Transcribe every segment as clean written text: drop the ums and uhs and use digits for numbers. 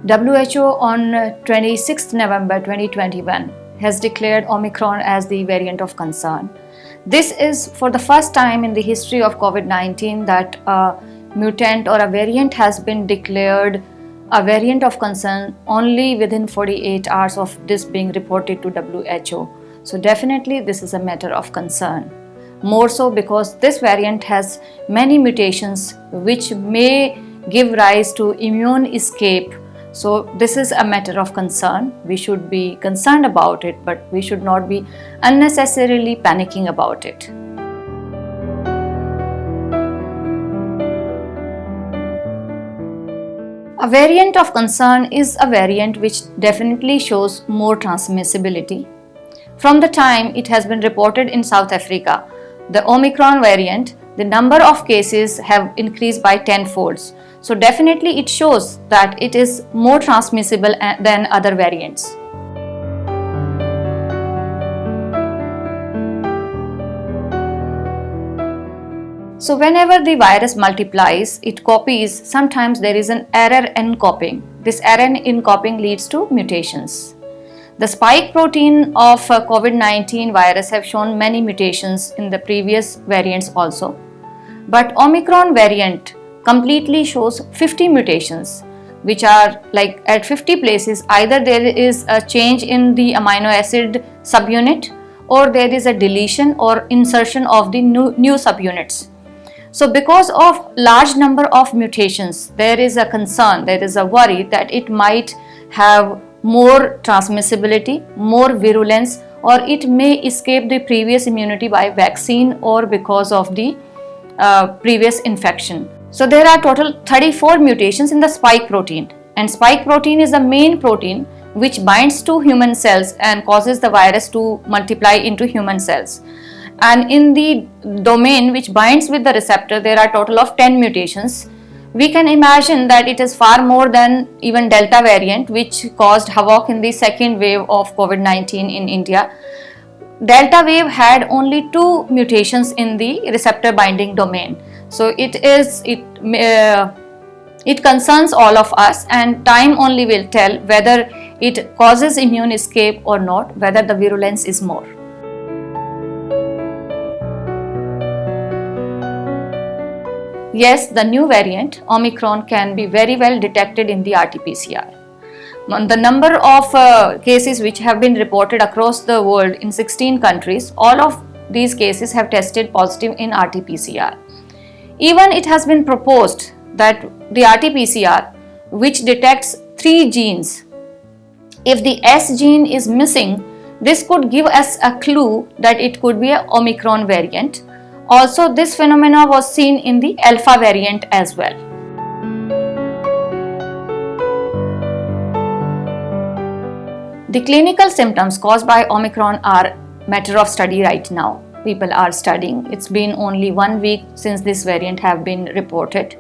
WHO on 26th November 2021 has declared Omicron as the variant of concern. This is for the first time in the history of COVID-19 that a mutant or a variant has been declared a variant of concern only within 48 hours of this being reported to WHO. So definitely this is a matter of concern. More so because this variant has many mutations which may give rise to immune escape. So this is a matter of concern. We should be concerned about it, but we should not be unnecessarily panicking about it. A variant of concern is a variant which definitely shows more transmissibility. From the time it has been reported in South Africa, the Omicron variant, the number of cases have increased by 10-folds. So definitely it shows that it is more transmissible than other variants. So whenever the virus multiplies, it copies. Sometimes there is an error in copying. This error in copying leads to mutations. The spike protein of COVID-19 virus have shown many mutations in the previous variants also. But Omicron variant completely shows 50 mutations, which are like at 50 places either there is a change in the amino acid subunit or there is a deletion or insertion of the new subunits. So because of large number of mutations, there is a concern, there is a worry that it might have more transmissibility, more virulence, or it may escape the previous immunity by vaccine or because of the previous infection. So there are total 34 mutations in the spike protein, and spike protein is the main protein which binds to human cells and causes the virus to multiply into human cells. And in the domain which binds with the receptor, there are total of 10 mutations. We can imagine that it is far more than even Delta variant, which caused havoc in the second wave of COVID-19 in India. Delta wave had only 2 mutations in the receptor binding domain. So it concerns all of us, and time only will tell whether it causes immune escape or not, whether the virulence is more. Yes, the new variant Omicron can be very well detected in the RT-PCR. The number of cases which have been reported across the world in 16 countries, all of these cases have tested positive in RT-PCR. Even it has been proposed that the RT-PCR, which detects 3 genes, if the S gene is missing, this could give us a clue that it could be an Omicron variant. Also, this phenomena was seen in the Alpha variant as well. The clinical symptoms caused by Omicron are matter of study right now. People are studying. It's been only 1 week since this variant have been reported.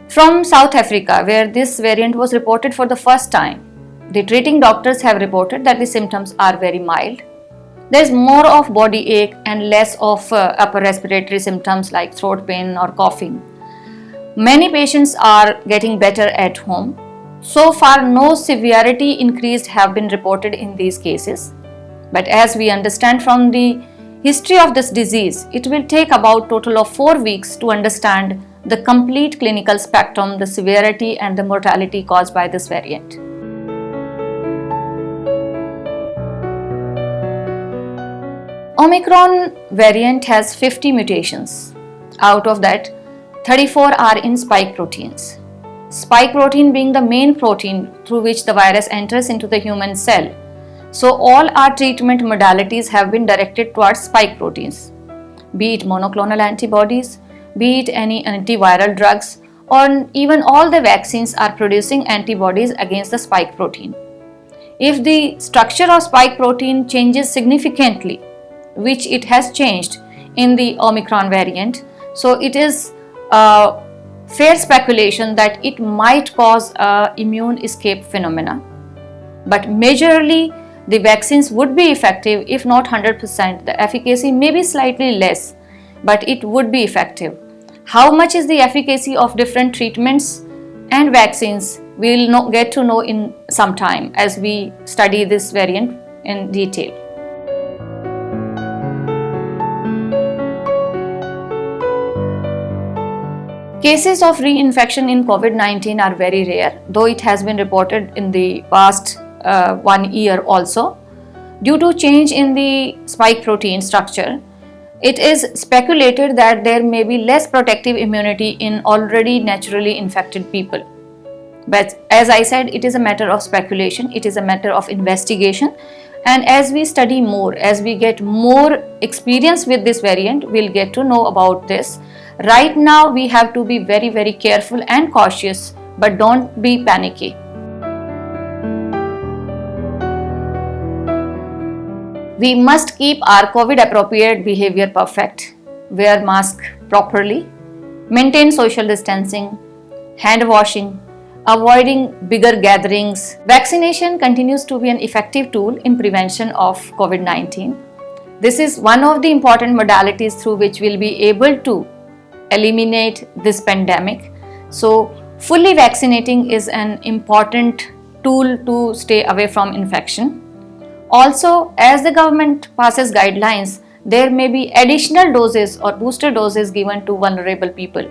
From South Africa, where this variant was reported for the first time, the treating doctors have reported that the symptoms are very mild. There is more of body ache and less of upper respiratory symptoms like throat pain or coughing. Many patients are getting better at home. So far, no severity increased have been reported in these cases. But as we understand from the history of this disease, it will take about total of 4 weeks to understand the complete clinical spectrum, the severity and the mortality caused by this variant. Omicron variant has 50 mutations. Out of that, 34 are in spike proteins. Spike protein being the main protein through which the virus enters into the human cell. So all our treatment modalities have been directed towards spike proteins, be it monoclonal antibodies, be it any antiviral drugs, or even all the vaccines are producing antibodies against the spike protein. If the structure of spike protein changes significantly, which it has changed in the Omicron variant, so it is a fair speculation that it might cause immune escape phenomena. But majorly, the vaccines would be effective, if not 100%. The efficacy may be slightly less, but it would be effective. How much is the efficacy of different treatments and vaccines We'll get to know in some time as we study this variant in detail. Cases of reinfection in COVID-19 are very rare, though it has been reported in the past 1 year also. Due to change in the spike protein structure, it is speculated that there may be less protective immunity in already naturally infected people. But as I said, it is a matter of speculation, it is a matter of investigation, and as we study more, as we get more experience with this variant, we'll get to know about this. Right now, we have to be very, very careful and cautious, but don't be panicky. We must keep our COVID appropriate behavior perfect. Wear mask properly, maintain social distancing, hand washing, avoiding bigger gatherings. Vaccination continues to be an effective tool in prevention of COVID-19. This is one of the important modalities through which we'll be able to eliminate this pandemic. So, fully vaccinating is an important tool to stay away from infection. Also, as the government passes guidelines, there may be additional doses or booster doses given to vulnerable people.